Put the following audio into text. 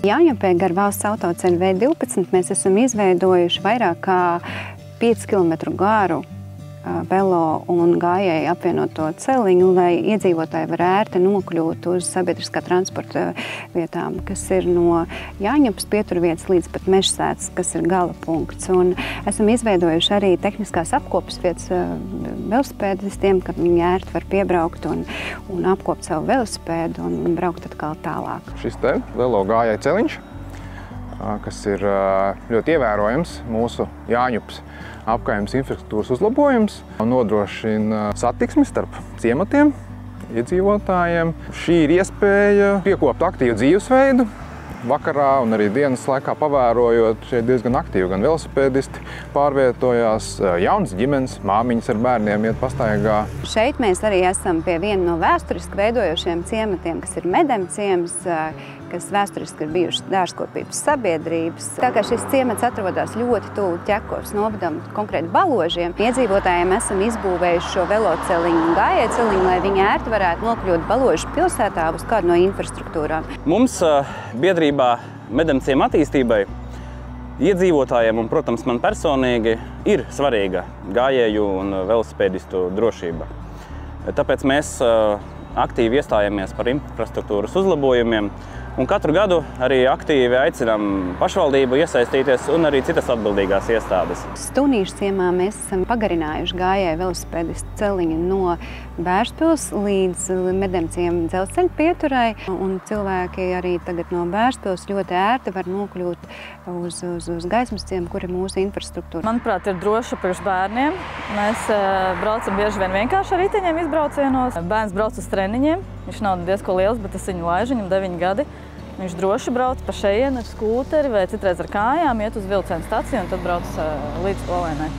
Jāņupē gar valsts autoceļu V12 mēs esam izveidojuši vairāk kā 5 km garu velo un gājēju apvienoto celiņu, lai iedzīvotāji var ērti nokļūt uz sabiedriskā transporta vietām, kas ir no Jāņupas pieturvietas līdz pat Mežsētas, kas ir gala punkts. Un esam izveidojuši arī tehniskās apkopes vietas velosipēdistiem, kad viņi ērti var piebraukt un apkopt savu velosipēdu un braukt atkal tālāk. Šis te velo gājēju celiņš, kas ir ļoti ievērojams mūsu Jāņupas apkaimes infrastruktūras uzlabojums, nodrošina satiksmi starp ciematiem, iedzīvotājiem. Šī ir iespēja piekopt aktīvu dzīvesveidu. Vakarā un arī dienas laikā pavērojot, šeit diezgan aktīvi gan velosipēdisti pārvietojās, jaunas ģimenes, māmiņas ar bērniem iet pastaigā. Šeit mēs arī esam pie viena no vēsturiski veidojošiem ciematiem, kas ir Medem ciems, kas vēsturiski ir bijušas dārzkopības sabiedrības. Tā kā šis ciemats atrodas ļoti tuvu Ķekovas novadam, konkrēti Baložiem, iedzīvotājiem esam izbūvējuši šo veloceliņu un gājējceliņu, lai viņi ērti varētu nokļūt Baložu pilsētā uz kādu no infrastruktūrām. Mums biedrībā Medem ciema attīstībai iedzīvotājiem un, protams, man personīgi ir svarīga gājēju un velosipēdistu drošība. Tāpēc mēs aktīvi iestājamies par infrastruktūras uzlabojumiem un katru gadu arī aktīvi aicinām pašvaldību iesaistīties un arī citas atbildīgās iestādes. Stunīšu ciemā mēs esam pagarinājuši gājēju velosipēdistu celiņu no Bērspils līdz Medem ciema dzelzceļa pieturai, un cilvēki arī tagad no Bērspils ļoti ērti var nokļūt uz Gaismas ciemu, kur ir mūsu infrastruktūra. Manuprāt, ir droši priekš bērniem. Mēs braucam bieži vien vienkārši ar riteņiem izbraucienos. Bērns brauc uz treniņiem, viņš nav diezko liels, bet es viņu laižu, viņam 9 gadi. Viņš droši brauc pa šejienu ar skūteri vai citreiz ar kājām, iet uz vilcienu staciju un tad brauc līdz Olēnai.